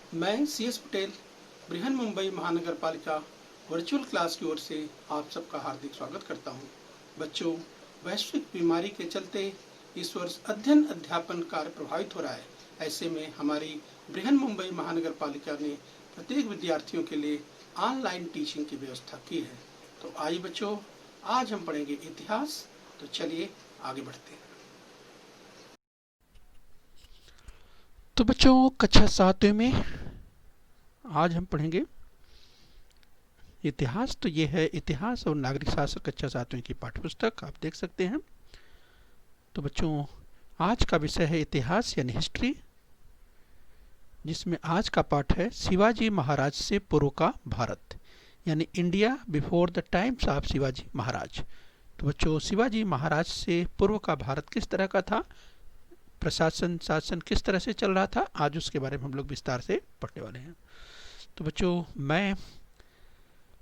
मैं CS पटेल बृहन मुंबई महानगर पालिका वर्चुअल क्लास की ओर से आप सबका हार्दिक स्वागत करता हूं। बच्चों, वैश्विक बीमारी के चलते इस वर्ष अध्ययन अध्यापन कार्य प्रभावित हो रहा है। ऐसे में हमारी बृहन मुंबई महानगर पालिका ने प्रत्येक विद्यार्थियों के लिए ऑनलाइन टीचिंग की व्यवस्था की है। तो आइए बच्चों, आज हम पढ़ेंगे इतिहास। तो चलिए आगे बढ़ते हैं। तो बच्चों, कक्षा 7 में आज हम पढ़ेंगे इतिहास। तो ये है इतिहास और नागरिक शास्त्र कक्षा 7वीं की पाठ्यपुस्तक, आप देख सकते हैं। तो बच्चों, आज का विषय है इतिहास यानी हिस्ट्री, जिसमें आज का पाठ है शिवाजी महाराज से पूर्व का भारत यानी India before the times of Shivaji Maharaj. तो बच्चों, शिवाजी महाराज से पूर्व का भारत किस तरह का था, प्रशासन शासन किस तरह से चल रहा था, आज उसके बारे में हम लोग विस्तार से पढ़ने वाले हैं। तो बच्चों, मैं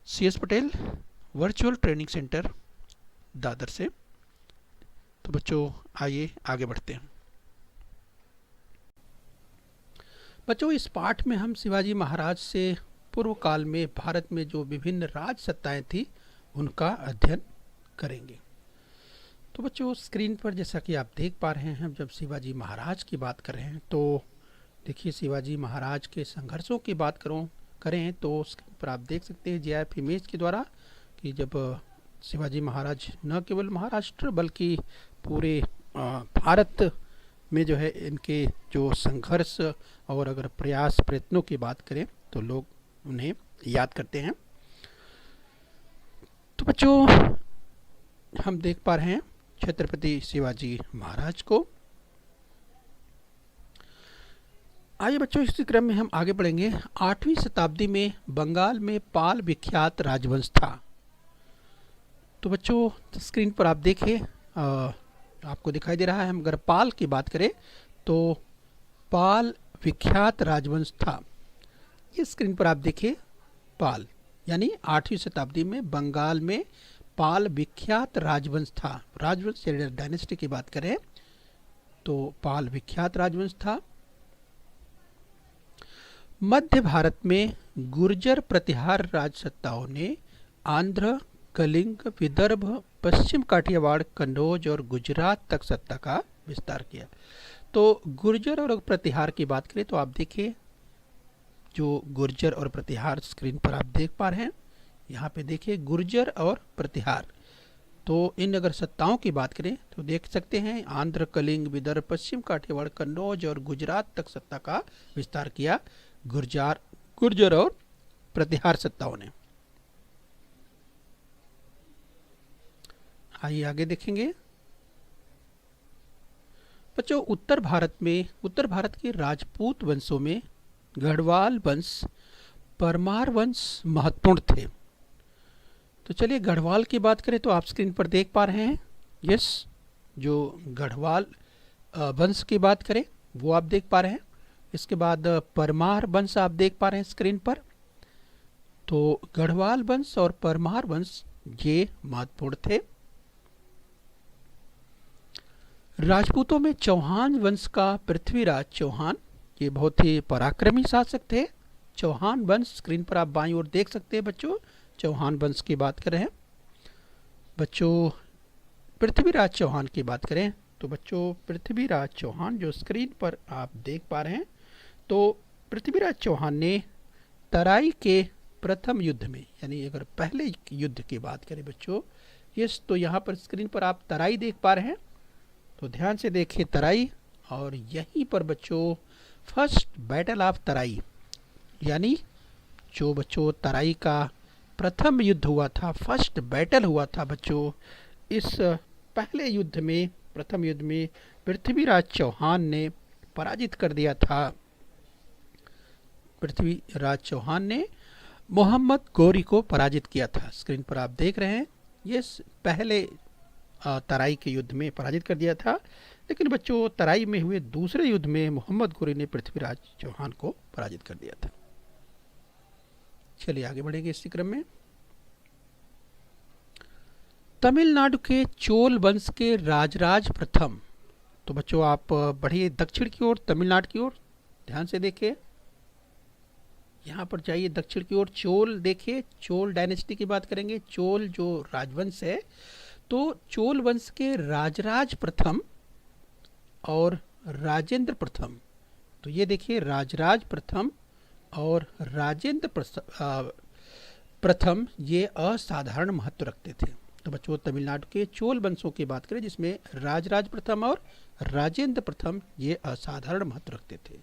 CS Patel virtual training centre Dadar से। तो बच्चों, आइए आगे बढ़ते हैं। बच्चों, इस पाठ में हम शिवाजी महाराज से पूर्व काल में भारत में जो विभिन्न राज सत्ताएं थी उनका अध्ययन करेंगे। तो बच्चों, स्क्रीन पर जैसा कि आप देख पा रहे हैं, जब शिवाजी महाराज की बात कर रहे हैं तो देखिए, शिवाजी महाराज के संघर्षों की बात करें तो स्क्रीन पर आप देख सकते हैं GIF इमेज के द्वारा कि जब शिवाजी महाराज न केवल महाराष्ट्र बल्कि पूरे भारत में जो है इनके जो संघर्ष और अगर प्रयास प्रयत्नों की बात करें तो लोग उन्हें याद करते हैं। तो बच्चों, हम देख पा रहे हैं छत्रपति शिवाजी महाराज को। आइए बच्चों, इसी क्रम में हम आगे बढ़ेंगे। 8वीं शताब्दी में बंगाल में पाल विख्यात राजवंश था। तो बच्चों, स्क्रीन पर आप देखिए, आपको दिखाई दे रहा है। हम अगर पाल की बात करें तो पाल विख्यात राजवंश था। ये स्क्रीन पर आप देखिए, पाल यानी 8वीं शताब्दी में बंगाल में पाल विख्यात राजवंश था। राजवंश डायनेस्टी की बात करें तो पाल विख्यात राजवंश था। मध्य भारत में गुर्जर प्रतिहार राजसत्ताओं ने आंध्र, कलिंग, विदर्भ, पश्चिम काठियावाड़, कन्नौज और गुजरात तक सत्ता का विस्तार किया। तो गुर्जर और प्रतिहार की बात करें तो आप देखिए, जो गुर्जर और प्रतिहार स्क्रीन पर आप देख पा रहे हैं, यहाँ पे देखिए गुर्जर और प्रतिहार। तो इन अगर सत्ताओं की बात करें तो देख सकते हैं आंध्र, कलिंग, विदर्भ, पश्चिम काठियावाड़, कन्नौज और गुजरात तक सत्ता का विस्तार किया गुर्जर और प्रतिहार सत्ताओं ने। आइए आगे देखेंगे। बच्चों, उत्तर भारत के राजपूत वंशों में गढ़वाल वंश, परमार वंश महत्वपूर्ण थे। तो चलिए गढ़वाल की बात करें तो आप स्क्रीन पर देख पा रहे हैं। यस, जो गढ़वाल वंश की बात करें वो आप देख पा रहे हैं। इसके बाद परमार वंश आप देख पा रहे हैं स्क्रीन पर। तो गढ़वाल वंश और परमार वंश ये महत्वपूर्ण थे। राजपूतों में चौहान वंश का पृथ्वीराज चौहान, ये बहुत ही पराक्रमी शासक थे। चौहान वंश स्क्रीन पर आप बाईं ओर देख सकते हैं बच्चों, चौहान वंश की बात कर रहे हैं। बच्चों, पृथ्वीराज चौहान की बात करें तो बच्चों, पृथ्वीराज चौहान जो स्क्रीन पर आप देख पा रहे हैं, तो पृथ्वीराज चौहान ने तराई के प्रथम युद्ध में, यानी अगर पहले युद्ध की बात करें बच्चों, यस, तो यहाँ पर स्क्रीन पर आप तराई देख पा रहे हैं। तो ध्यान से देखिए तराई, और यहीं पर बच्चों फर्स्ट बैटल ऑफ तराई, यानी जो बच्चों तराई का प्रथम युद्ध हुआ था, फर्स्ट बैटल हुआ था बच्चों, इस पहले युद्ध में, प्रथम युद्ध में पृथ्वीराज चौहान ने पराजित कर दिया था। पृथ्वीराज चौहान ने मोहम्मद गौरी को पराजित किया था। स्क्रीन पर आप देख रहे हैं, ये पहले तराई के युद्ध में पराजित कर दिया था। लेकिन बच्चों, तराई में हुए दूसरे युद्ध में मोहम्मद गौरी ने पृथ्वीराज चौहान को पराजित कर दिया था। चलिए आगे बढ़ेंगे इसी क्रम में। तमिलनाडु के चोल वंश के राजराज प्रथम, तो बच्चों आप बढ़िए दक्षिण की ओर, तमिलनाडु की ओर, ध्यान से देखिए। यहाँ पर जाइए दक्षिण की ओर, चोल देखिए, चोल डायनेस्टी की बात करेंगे। चोल जो राजवंश है, तो चोल वंश के राजराज प्रथम और राजेंद्र प्रथम, तो ये देखिए राजराज प्रथम और राजेंद्र प्रथम ये असाधारण महत्व रखते थे। तो बच्चों तमिलनाडु के चोल वंशों की बात करें जिसमें राजराज प्रथम और राजेंद्र प्रथम ये असाधारण महत्व रखते थे।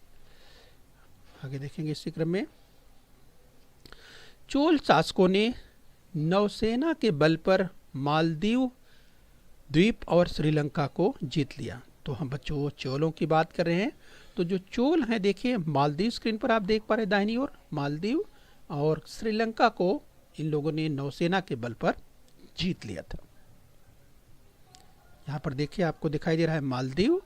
आगे देखेंगे इसी क्रम में, चोल शासकों ने नौसेना के बल पर मालदीव द्वीप और श्रीलंका को जीत लिया। तो हम बच्चों चोलों की बात कर रहे हैं। तो जो चोल हैं देखिए, मालदीव स्क्रीन पर आप देख पा रहे हैं दाहिनी ओर, मालदीव और श्रीलंका को इन लोगों ने नौसेना के बल पर जीत लिया था। यहाँ पर देखिए आपको दिखाई दे रहा है मालदीव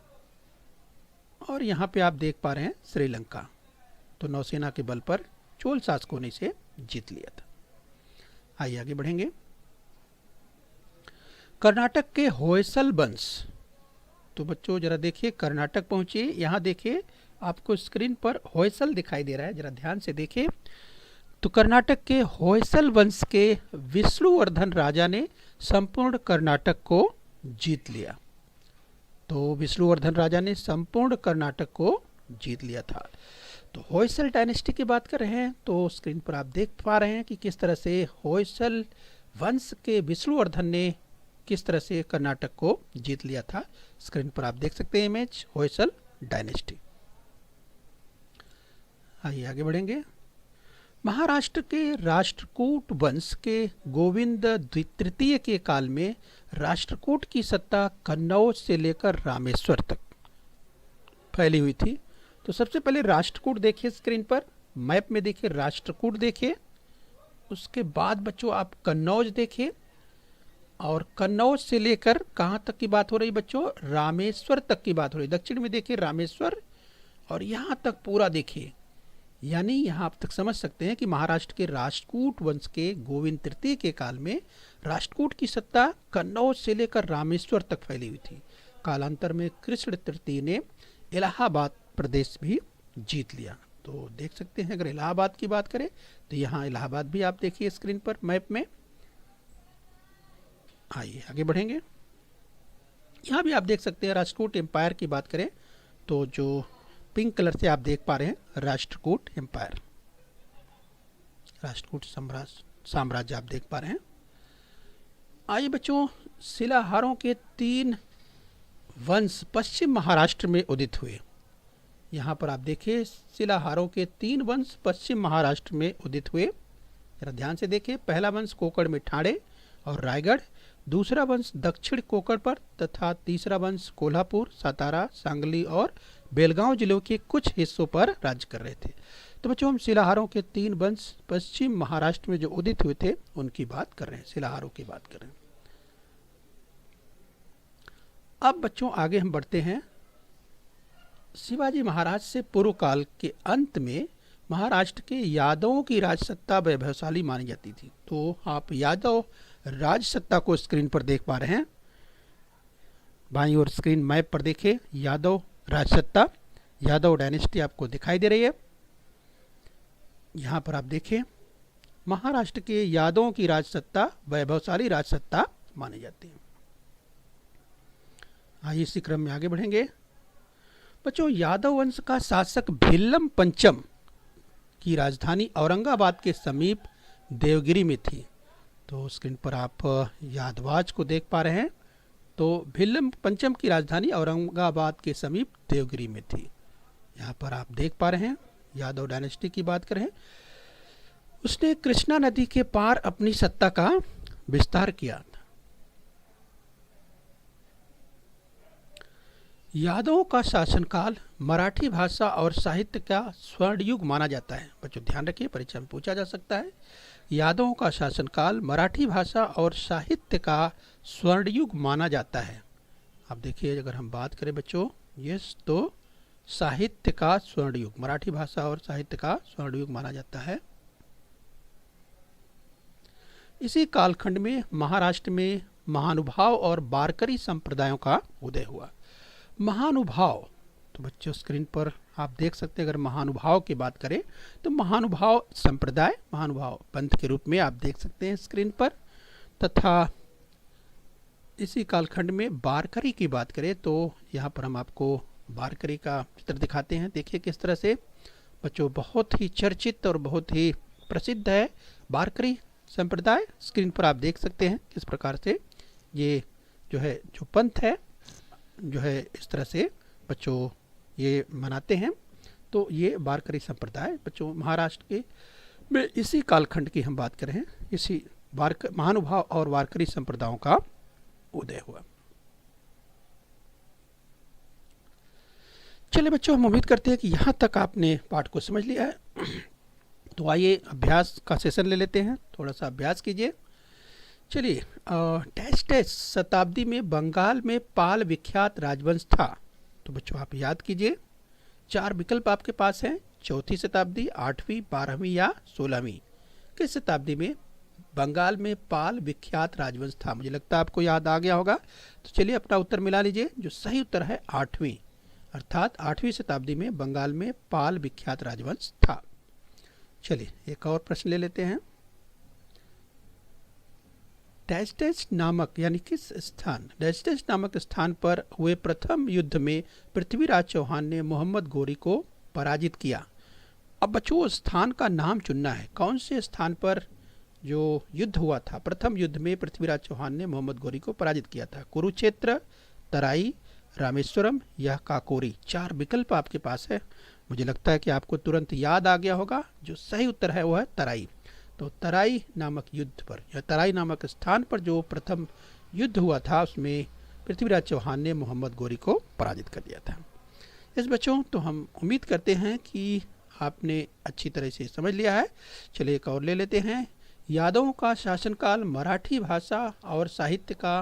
और यहाँ पे आप देख पा रहे हैं श्रीलंका। तो नौसेना के बल पर चोल शासकों ने इसे जीत लिया था। आइए आगे बढ़ेंगे। कर्नाटक के होयसल वंश, तो बच्चों जरा देखिए कर्नाटक पहुंचिए, यहाँ देखिए आपको स्क्रीन पर होयसल दिखाई दे रहा है, जरा ध्यान से देखिए। तो कर्नाटक के होयसल वंश के विष्णुवर्धन राजा ने संपूर्ण कर्नाटक को जीत लिया। तो विष्णुवर्धन राजा ने संपूर्ण कर्नाटक को जीत लिया था। तो होयसल डायनेस्टी की बात कर रहे हैं। तो स्क्रीन पर आप देख पा रहे हैं कि किस तरह से होयसल वंश के विष्णुवर्धन ने किस तरह से कर्नाटक को जीत लिया था। स्क्रीन पर आप देख सकते हैं इमेज होयसल डायनेस्टी। आइए आगे बढ़ेंगे। महाराष्ट्र के राष्ट्रकूट वंश के गोविंद तृतीय के काल में राष्ट्रकूट की सत्ता कन्नौज से लेकर रामेश्वर तक फैली हुई थी। तो सबसे पहले राष्ट्रकूट देखिए स्क्रीन पर, मैप में देखिए राष्ट्रकूट देखिए, उसके बाद बच्चों आप कन्नौज देखिए, और कन्नौज से लेकर कहाँ तक की बात हो रही बच्चों, रामेश्वर तक की बात हो रही। दक्षिण में देखिए रामेश्वर और यहाँ तक पूरा देखिए, यानी यहाँ आप तक समझ सकते हैं कि महाराष्ट्र के राष्ट्रकूट वंश के गोविंद तृतीय के काल में राष्ट्रकूट की सत्ता कन्नौज से लेकर रामेश्वर तक फैली हुई थी। कालांतर में कृष्ण तृतीय ने इलाहाबाद प्रदेश भी जीत लिया। तो देख सकते हैं अगर इलाहाबाद की बात करें तो यहाँ इलाहाबाद भी आप देखिए स्क्रीन पर मैप में। आइए आगे बढ़ेंगे। यहाँ भी आप देख सकते हैं राष्ट्रकूट एम्पायर की बात करें तो जो पिंक कलर से आप देख पा रहे हैं राष्ट्रकूट एम्पायर, राष्ट्रकूट साम्राज्य आप देख पा रहे हैं। आइए बच्चों, शिलाहारों के 3 वंश पश्चिम महाराष्ट्र में उदित हुए। यहाँ पर आप देखिए शिलाहारों के 3 वंश पश्चिम महाराष्ट्र में उदित हुए। जरा ध्यान से देखिए, पहला वंश कोकण में ठाणे और रायगढ़, दूसरा वंश दक्षिण कोकण पर तथा तीसरा वंश कोल्हापुर, सातारा, सांगली और बेलगांव जिलों के कुछ हिस्सों पर राज्य कर रहे थे। तो बच्चों हम शिलाहारों के 3 वंश पश्चिम महाराष्ट्र में जो उदित हुए थे उनकी बात कर रहे हैं, शिलाहारों की बात कर रहे हैं। अब बच्चों आगे हम बढ़ते हैं। शिवाजी महाराज से पूर्व काल के अंत में महाराष्ट्र के यादवों की राजसत्ता वैभवशाली मानी जाती थी। तो आप यादव राजसत्ता को स्क्रीन पर देख पा रहे हैं, बाईं ओर स्क्रीन मैप पर देखिए यादव राजसत्ता, यादव डायनेस्टी आपको दिखाई दे रही है। यहाँ पर आप देखिए महाराष्ट्र के यादवों की राजसत्ता वैभवशाली राजसत्ता मानी जाती है। आइए इसी क्रम में आगे बढ़ेंगे। बच्चों यादव वंश का शासक भिल्लम पंचम की राजधानी औरंगाबाद के समीप देवगिरी में थी। तो स्क्रीन पर आप यादवाज को देख पा रहे हैं। तो भिल्लम पंचम की राजधानी औरंगाबाद के समीप देवगिरी में थी। यहाँ पर आप देख पा रहे हैं यादव डायनेस्टी की बात करें, उसने कृष्णा नदी के पार अपनी सत्ता का विस्तार किया। यादवों का शासनकाल मराठी भाषा और साहित्य का स्वर्ण युग माना जाता है। बच्चों ध्यान रखिए, परीक्षा में पूछा जा सकता है। यादवों का शासनकाल मराठी भाषा और साहित्य का स्वर्ण युग माना जाता है। अब देखिए अगर हम बात करें बच्चों यस, तो साहित्य का स्वर्ण युग, मराठी भाषा और साहित्य का स्वर्ण युग माना जाता है। इसी कालखंड में महाराष्ट्र में महानुभाव और वारकरी संप्रदायों का उदय हुआ। महानुभाव, तो बच्चों स्क्रीन पर आप देख सकते हैं, अगर महानुभाव की बात करें तो महानुभाव संप्रदाय, महानुभाव पंथ के रूप में आप देख सकते हैं स्क्रीन पर। तथा इसी कालखंड में वारकरी की बात करें तो यहाँ पर हम आपको वारकरी का चित्र दिखाते हैं। देखिए किस तरह से बच्चों बहुत ही चर्चित और बहुत ही प्रसिद्ध है वारकरी संप्रदाय। स्क्रीन पर आप देख सकते हैं किस प्रकार से ये जो पंथ है इस तरह से बच्चों ये मनाते हैं। तो ये वारकरी संप्रदाय बच्चों महाराष्ट्र के में इसी कालखंड की हम बात कर रहे हैं, इसी महानुभाव और वारकरी संप्रदायों का उदय हुआ। चलिए बच्चों, हम उम्मीद करते हैं कि यहाँ तक आपने पाठ को समझ लिया है। तो आइए अभ्यास का सेशन ले लेते हैं, थोड़ा सा अभ्यास कीजिए। चलिए, डैश शताब्दी में बंगाल में पाल विख्यात राजवंश था। तो बच्चों आप याद कीजिए, 4 विकल्प आपके पास हैं। 4वीं शताब्दी, 8वीं, 12वीं या 16वीं। किस शताब्दी में बंगाल में पाल विख्यात राजवंश था? मुझे लगता है आपको याद आ गया होगा। तो चलिए अपना उत्तर मिला लीजिए। जो सही उत्तर है 8वीं, अर्थात 8वीं शताब्दी में बंगाल में पाल विख्यात राजवंश था। चलिए एक और प्रश्न ले लेते हैं। डैश नामक यानी किस स्थान, डैश नामक स्थान पर हुए प्रथम युद्ध में पृथ्वीराज चौहान ने मोहम्मद गोरी को पराजित किया। अब बच्चों स्थान का नाम चुनना है, कौन से स्थान पर जो युद्ध हुआ था, प्रथम युद्ध में पृथ्वीराज चौहान ने मोहम्मद गोरी को पराजित किया था। कुरुक्षेत्र, तराई, रामेश्वरम या काकोरी। 4 विकल्प आपके पास है। मुझे लगता है कि आपको तुरंत याद आ गया होगा। जो सही उत्तर है वो है तराई। तो तराई नामक युद्ध पर या तराई नामक स्थान पर जो प्रथम युद्ध हुआ था उसमें पृथ्वीराज चौहान ने मोहम्मद गोरी को पराजित कर दिया था। इस बच्चों तो हम उम्मीद करते हैं कि आपने अच्छी तरह से समझ लिया है। चलिए एक और ले लेते हैं। यादवों का शासनकाल मराठी भाषा और साहित्य का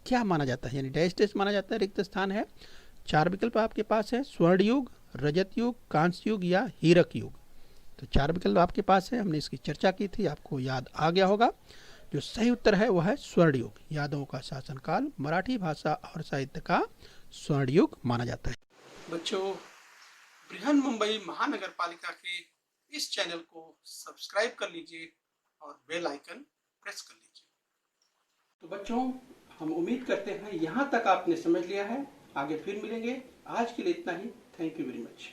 क्या माना जाता है, यानी डैश माना जाता है, रिक्त स्थान है। 4 विकल्प आपके पास है, स्वर्ण युग, रजत युग, कांस्य युग या हीरक युग। तो 4 विकल्प आपके पास है, हमने इसकी चर्चा की थी, आपको याद आ गया होगा। जो सही उत्तर है वह है स्वर्ण युग। यादवों का शासनकाल मराठी भाषा और साहित्य का स्वर्ण युग माना जाता है। बच्चों, बृहन मुंबई महानगर पालिका के इस चैनल को सब्सक्राइब कर लीजिए और बेल आइकन प्रेस कर लीजिए। तो बच्चों हम उम्मीद करते हैं यहाँ तक आपने समझ लिया है। आगे फिर मिलेंगे। आज के लिए इतना ही। Thank you very much.